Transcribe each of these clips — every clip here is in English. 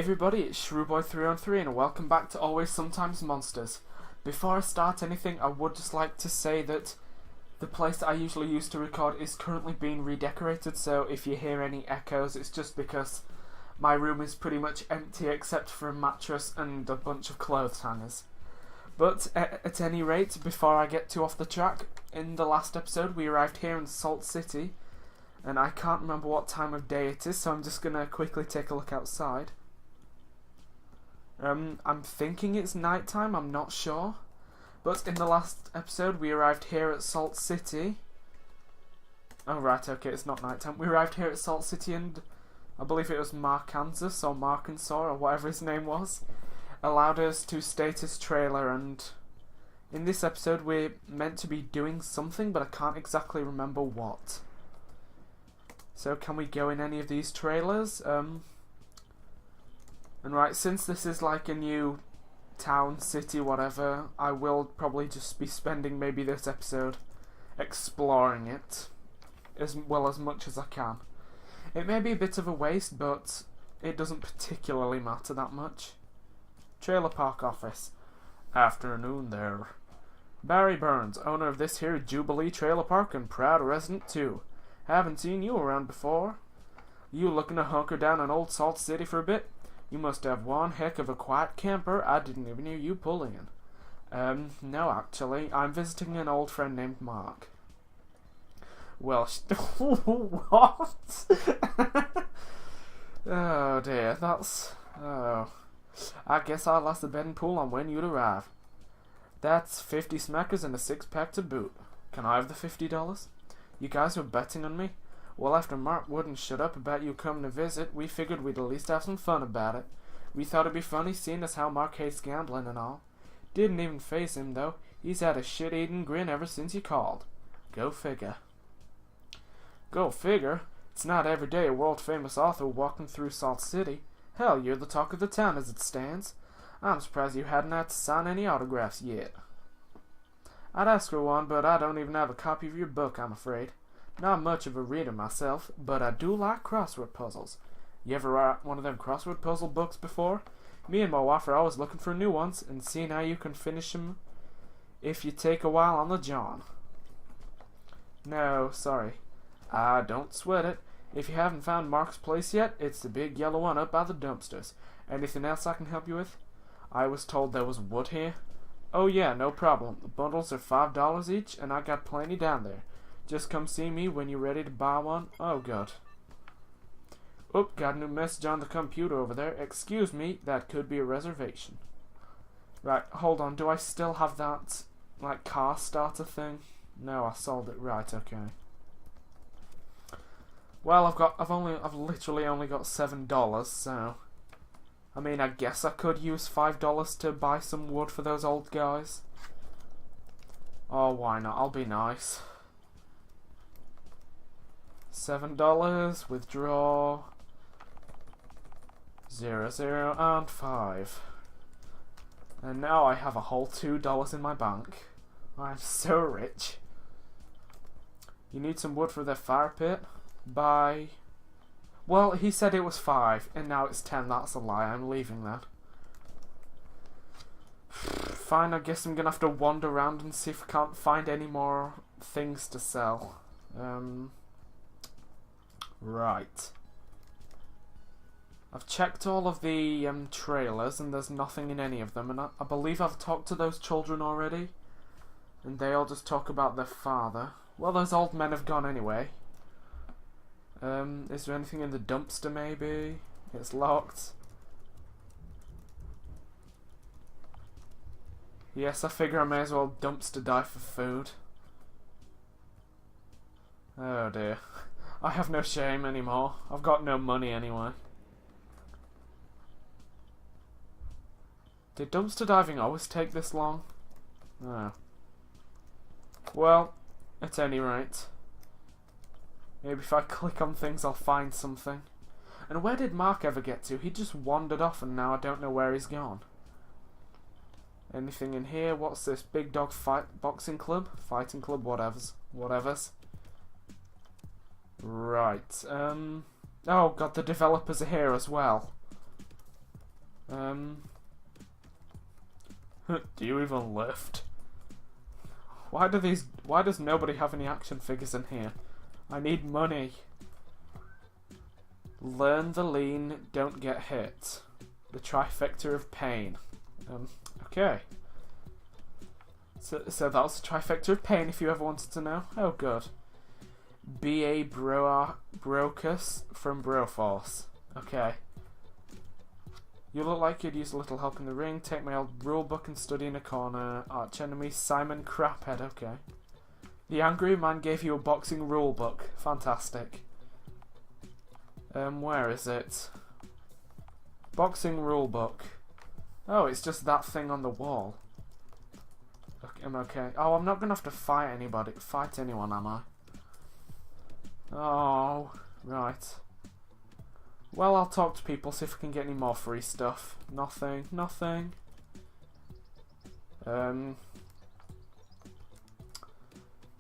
everybody, it's Shrewboy313 and welcome back to Always Sometimes Monsters. Before I start anything, I would just like to say that the place that I usually use to record is currently being redecorated, so if you hear any echoes, it's just because my room is pretty much empty except for a mattress and a bunch of clothes hangers. But at any rate, before I get too off the track, in the last episode we arrived here in Salt City, and I can't remember what time of day it is, so I'm just gonna quickly take a look outside. I'm thinking it's nighttime, I'm not sure. But in the last episode we arrived here at Salt City. Oh right, okay, it's not nighttime. We arrived here at Salt City and I believe it was Markansas or Markansas or whatever his name was, allowed us to state his trailer, and in this episode we're meant to be doing something, but I can't exactly remember what. So can we go in any of these trailers? And right, since this is like a new town, city, whatever, I will probably just be spending maybe this episode exploring it as well as much as I can. It may be a bit of a waste, but it doesn't particularly matter that much. Trailer park office. Afternoon there. Barry Burns, owner of this here Jubilee Trailer Park and proud resident too. Haven't seen you around before. You looking to hunker down in old Salt City for a bit? You must have one heck of a quiet camper. I didn't even hear you pull in. No, actually. I'm visiting an old friend named Mark. Well, what? Oh dear, that's... Oh. I guess I'll ask the bed and pool on when you'd arrive. That's 50 smackers and a 6-pack to boot. Can I have the $50? You guys were betting on me? Well, after Mark wouldn't shut up about you coming to visit, we figured we'd at least have some fun about it. We thought it'd be funny seeing as how Mark hates gambling and all. Didn't even face him, though. He's had a shit-eating grin ever since you called. Go figure. Go figure? It's not every day a world-famous author walking through Salt City. Hell, you're the talk of the town as it stands. I'm surprised you hadn't had to sign any autographs yet. I'd ask for one, but I don't even have a copy of your book, I'm afraid. Not much of a reader myself, but I do like crossword puzzles. You ever write one of them crossword puzzle books before? Me and my wife are always looking for new ones and seeing how you can finish them if you take a while on the John. No, sorry. Don't sweat it. If you haven't found Mark's place yet, it's the big yellow one up by the dumpsters. Anything else I can help you with? I was told there was wood here. Oh yeah, no problem. The bundles are $5 each, and I got plenty down there. Just come see me when you're ready to buy one. Oh, good. Oop, got a new message on the computer over there. Excuse me, that could be a reservation. Right, hold on. Do I still have that, like, car starter thing? No, I sold it. Right, okay. Well, I've literally only got $7, so... I mean, I guess I could use $5 to buy some wood for those old guys. Oh, why not? I'll be nice. $7, withdraw, 0, 0, and 5. And now I have a whole $2 in my bank. I'm so rich. You need some wood for the fire pit? Buy... Well, he said it was 5, and now it's 10. That's a lie. I'm leaving that. Fine, I guess I'm gonna have to wander around and see if I can't find any more things to sell. Right. I've checked all of the trailers, and there's nothing in any of them, and I believe I've talked to those children already, and they all just talk about their father. Well, those old men have gone anyway. Is there anything in the dumpster, maybe? It's locked. Yes, I figure I may as well dumpster dive for food. Oh dear. I have no shame anymore. I've got no money anyway. Did dumpster diving always take this long? Oh. Well, at any rate. Maybe if I click on things I'll find something. And where did Mark ever get to? He just wandered off and now I don't know where he's gone. Anything in here? What's this? Big Dog Boxing Club? Fighting Club? Whatevers. Right. Oh god, the developers are here as well. Do you even lift? Why does nobody have any action figures in here? I need money. Learn the lean, don't get hit. The trifecta of pain. Okay. So that was the trifecta of pain if you ever wanted to know. Oh, good. Be a Brocus from Broforce. Okay. You look like you'd use a little help in the ring. Take my old rulebook and study in a corner. Arch enemy Simon Craphead. Okay. The angry man gave you a boxing rulebook. Fantastic. Where is it? Boxing rulebook. Oh, it's just that thing on the wall. Okay, I'm okay. Oh, I'm not gonna have to fight anyone, am I? Oh, right. Well, I'll talk to people, see if we can get any more free stuff. Nothing.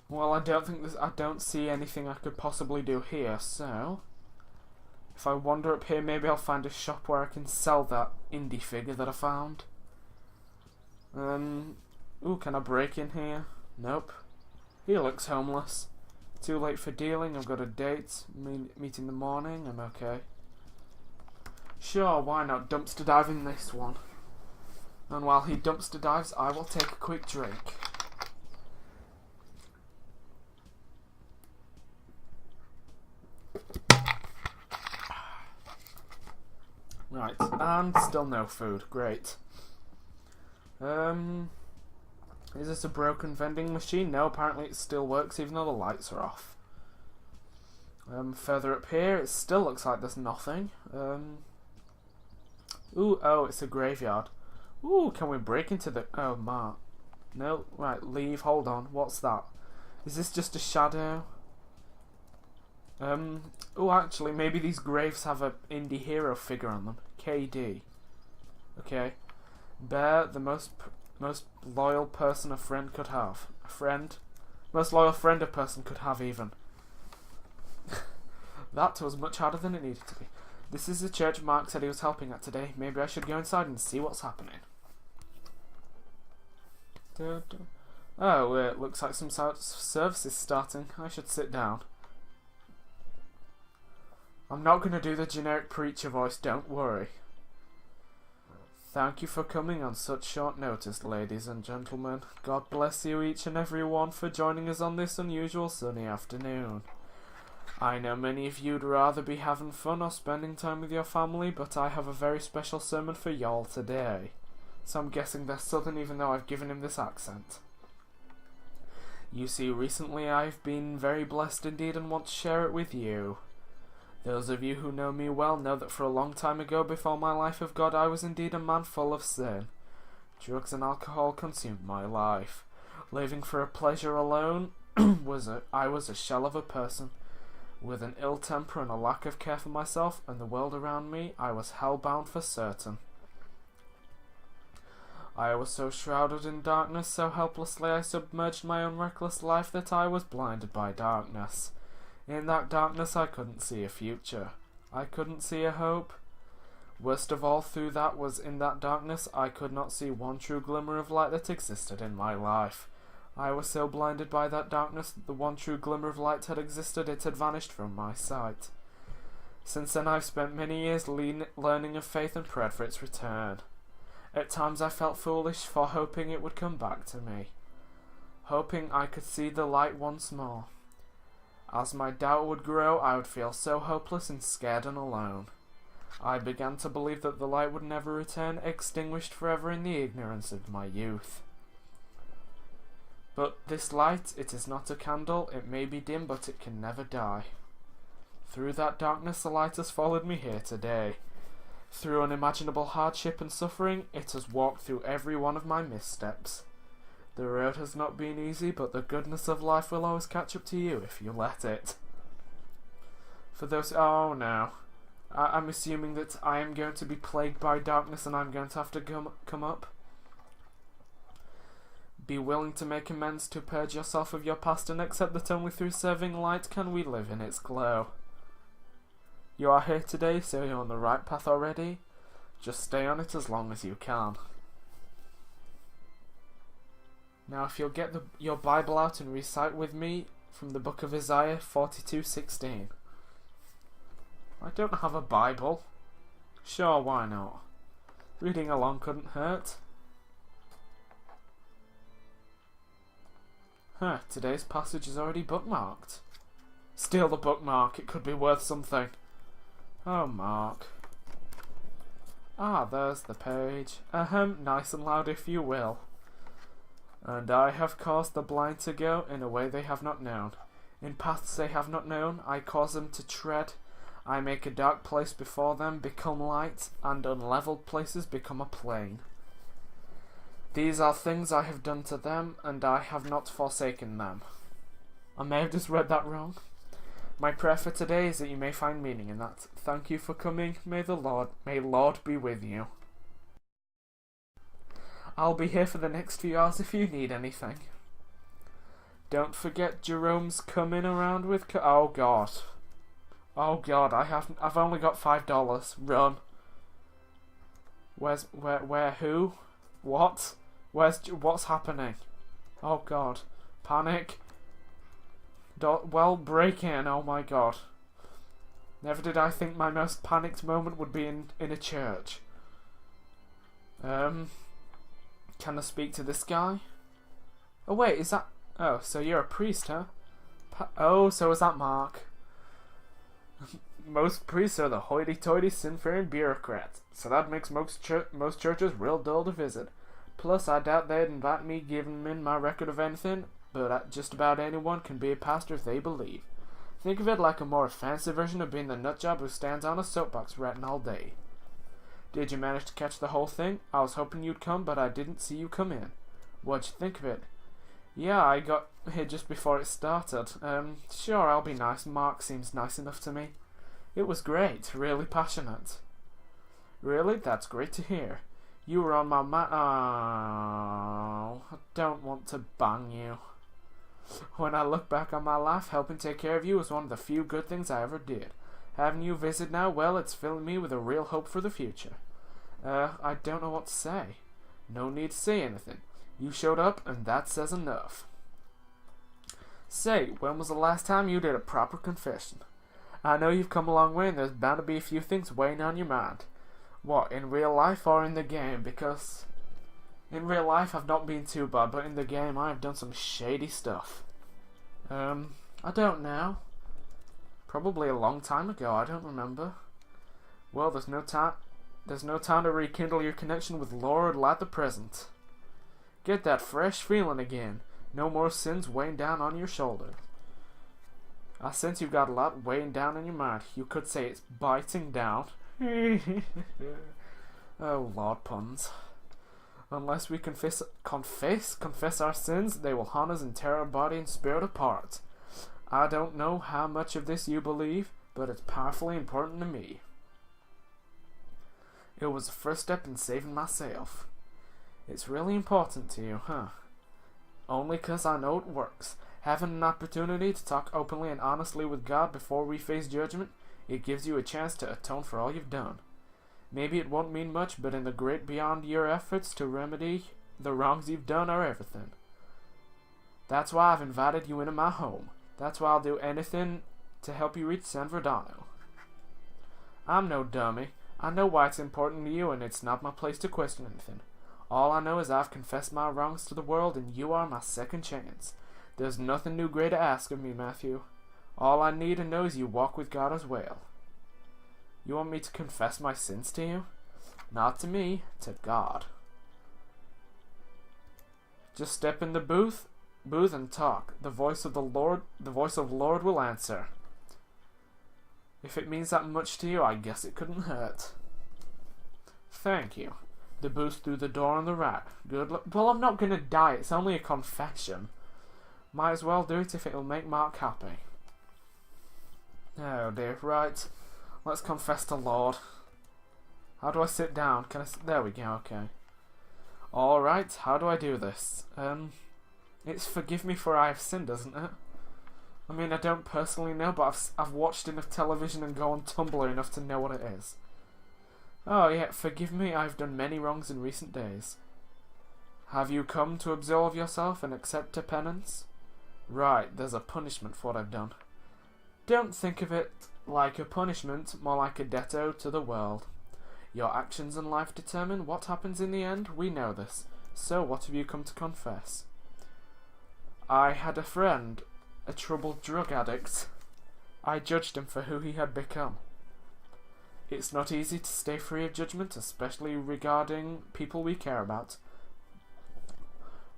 Well, I don't see anything I could possibly do here, so if I wander up here, maybe I'll find a shop where I can sell that indie figure that I found. Ooh, can I break in here? Nope. He looks homeless. Too late for dealing, I've got a date. Meet in the morning, I'm okay. Sure, why not dumpster diving this one? And while he dumpster dives, I will take a quick drink. Right, and still no food. Great. Is this a broken vending machine? No, apparently it still works even though the lights are off. Further up here, it still looks like there's nothing. Ooh, oh, it's a graveyard. Ooh, can we break into the... Oh, Mark. No, right, leave, hold on. What's that? Is this just a shadow? Oh, actually, maybe these graves have a indie hero figure on them. KD. Okay. Bear, the most loyal person a friend could have. A friend? Most loyal friend a person could have, even. That was much harder than it needed to be. This is the church Mark said he was helping at today. Maybe I should go inside and see what's happening. Oh, it looks like some sort of service is starting. I should sit down. I'm not going to do the generic preacher voice, don't worry. Thank you for coming on such short notice, ladies and gentlemen. God bless you each and every one for joining us on this unusual sunny afternoon. I know many of you'd rather be having fun or spending time with your family, but I have a very special sermon for y'all today. So I'm guessing they're southern even though I've given him this accent. You see, recently I've been very blessed indeed and want to share it with you. Those of you who know me well know that for a long time ago, before my life of God, I was indeed a man full of sin. Drugs and alcohol consumed my life. Living for a pleasure alone, I was a shell of a person. With an ill temper and a lack of care for myself and the world around me, I was hell-bound for certain. I was so shrouded in darkness, so helplessly I submerged my own reckless life that I was blinded by darkness. In that darkness I couldn't see a future. I couldn't see a hope. Worst of all, through that was in that darkness I could not see one true glimmer of light that existed in my life. I was so blinded by that darkness that the one true glimmer of light had existed, it had vanished from my sight. Since then I've spent many years learning of faith and prayed for its return. At times I felt foolish for hoping it would come back to me, hoping I could see the light once more. As my doubt would grow, I would feel so hopeless and scared and alone. I began to believe that the light would never return, extinguished forever in the ignorance of my youth. But this light, it is not a candle, it may be dim, but it can never die. Through that darkness the light has followed me here today. Through unimaginable hardship and suffering, it has walked through every one of my missteps. The road has not been easy, but the goodness of life will always catch up to you if you let it. For those... Oh no. I'm assuming that I am going to be plagued by darkness and I'm going to have to come up. Be willing to make amends, to purge yourself of your past, and accept that only through serving light can we live in its glow. You are here today, so you're on the right path already. Just stay on it as long as you can. Now if you'll get your Bible out and recite with me from the book of Isaiah 42:16. I don't have a Bible. Sure, why not? Reading along couldn't hurt. Huh, today's passage is already bookmarked. Steal the bookmark, it could be worth something. Oh, Mark. Ah, there's the page. Nice and loud if you will. And I have caused the blind to go in a way they have not known. In paths they have not known, I cause them to tread. I make a dark place before them become light, and unleveled places become a plain. These are things I have done to them, and I have not forsaken them. I may have just read that wrong. My prayer for today is that you may find meaning in that. Thank you for coming. May Lord be with you. I'll be here for the next few hours if you need anything. Don't forget Jerome's coming around with oh God. Oh God, I've only got $5. Run. Where who? What? What's happening? Oh God. Panic. Break in, oh my God. Never did I think my most panicked moment would be in a church. Can I speak to this guy? Oh wait, is that... Oh, so you're a priest, huh? Oh, so is that Mark. Most priests are the hoity-toity, sin-fearing bureaucrats, so that makes most churches real dull to visit. Plus, I doubt they'd invite me given them my record of anything, but just about anyone can be a pastor if they believe. Think of it like a more fancy version of being the nutjob who stands on a soapbox ranting all day. Did you manage to catch the whole thing? I was hoping you'd come, but I didn't see you come in. What'd you think of it? Yeah, I got here just before it started. Sure, I'll be nice. Mark seems nice enough to me. It was great. Really passionate. Really? That's great to hear. You were on my mind. Oh, I don't want to bang you. When I look back on my life, helping take care of you was one of the few good things I ever did. Having you visit now, well, it's filling me with a real hope for the future. I don't know what to say. No need to say anything. You showed up, and that says enough. Say, when was the last time you did a proper confession? I know you've come a long way, and there's bound to be a few things weighing on your mind. What, in real life or in the game? Because in real life I've not been too bad, but in the game I have done some shady stuff. I don't know. Probably a long time ago, I don't remember. Well, there's no time to rekindle your connection with Lorde at the present. Get that fresh feeling again. No more sins weighing down on your shoulder. I sense you've got a lot weighing down on your mind. You could say it's biting down. Oh, Lord puns. Unless we confess our sins, they will haunt us and tear our body and spirit apart. I don't know how much of this you believe, but it's powerfully important to me. It was the first step in saving myself. It's really important to you, huh? Only 'cause I know it works. Having an opportunity to talk openly and honestly with God before we face judgment, it gives you a chance to atone for all you've done. Maybe it won't mean much, but in the great beyond, your efforts to remedy the wrongs you've done are everything. That's why I've invited you into my home. That's why I'll do anything to help you reach San Verdano. I'm no dummy. I know why it's important to you, and it's not my place to question anything. All I know is I've confessed my wrongs to the world, and you are my second chance. There's nothing new great to ask of me, Matthew. All I need to know is you walk with God as well. You want me to confess my sins to you? Not to me, to God. Just step in the booth and talk. The voice of Lord will answer. If it means that much to you, I guess it couldn't hurt. Thank you. The booth through the door on the right. Good luck. Well, I'm not gonna die. It's only a confession. Might as well do it if it'll make Mark happy. Oh dear, right. Let's confess to Lord. How do I sit down? There we go, okay. Alright, how do I do this? It's forgive me for I have sinned, isn't it? I mean, I don't personally know, but I've watched enough television and go on Tumblr enough to know what it is. Oh, yeah, forgive me, I've done many wrongs in recent days. Have you come to absolve yourself and accept a penance? Right, there's a punishment for what I've done. Don't think of it like a punishment, more like a debt owed to the world. Your actions in life determine what happens in the end, we know this. So what have you come to confess? I had a friend, a troubled drug addict. I judged him for who he had become. It's not easy to stay free of judgment, especially regarding people we care about.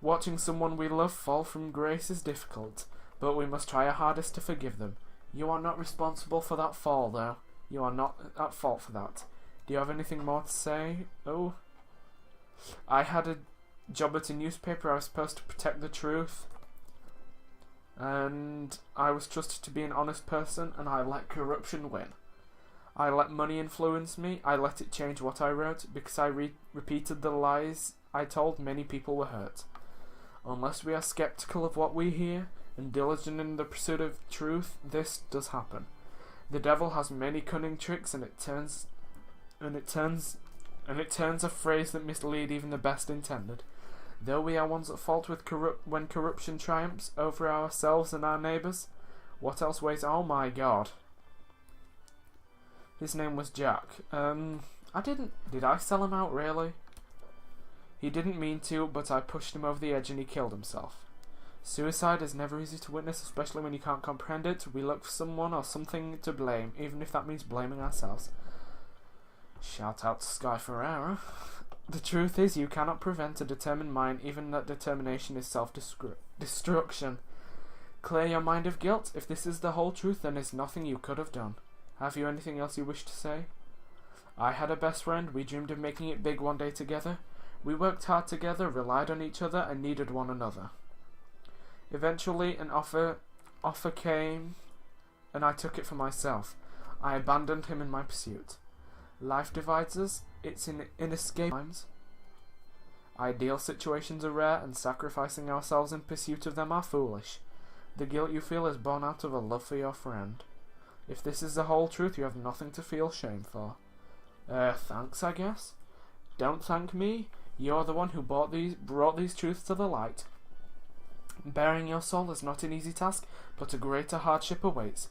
Watching someone we love fall from grace is difficult, but we must try our hardest to forgive them. You are not responsible for that fall, though. You are not at fault for that. Do you have anything more to say? Oh. I had a job at a newspaper. I was supposed to protect the truth. And I was trusted to be an honest person, and I let corruption win. I let money influence me. I let it change what I wrote. Because I repeated the lies I told, many people were hurt. Unless we are skeptical of what we hear and diligent in the pursuit of truth, this does happen. The devil has many cunning tricks, and it turns a phrase that mislead even the best intended. Though we are ones at fault with when corruption triumphs over ourselves and our neighbours, what else weighs? Oh my God. His name was Jack. Did I sell him out, really? He didn't mean to, but I pushed him over the edge and he killed himself. Suicide is never easy to witness, especially when you can't comprehend it. We look for someone or something to blame, even if that means blaming ourselves. Shout out to Sky Ferreira. The truth is, you cannot prevent a determined mind, even that determination is self-destruction. Clear your mind of guilt. If this is the whole truth, then there's nothing you could have done. Have you anything else you wish to say? I had a best friend. We dreamed of making it big one day together. We worked hard together, relied on each other, and needed one another. Eventually, an offer came, and I took it for myself. I abandoned him in my pursuit. Life divides us. It's inescapable times. Ideal situations are rare, and sacrificing ourselves in pursuit of them are foolish. The guilt you feel is born out of a love for your friend. If this is the whole truth, you have nothing to feel shame for. Thanks, I guess? Don't thank me. You're the one who brought these truths to the light. Bearing your soul is not an easy task, but a greater hardship awaits.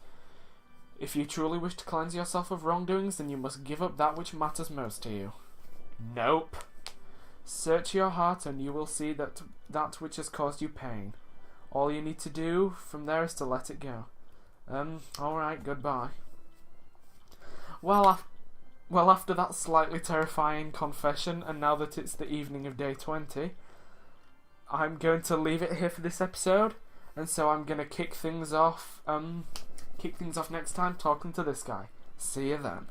If you truly wish to cleanse yourself of wrongdoings, then you must give up that which matters most to you. Nope. Search your heart and you will see that which has caused you pain. All you need to do from there is to let it go. Alright, goodbye. Well, after that slightly terrifying confession, and now that it's the evening of day 20, I'm going to leave it here for this episode, and so I'm going to kick things off next time talking to this guy. See you then.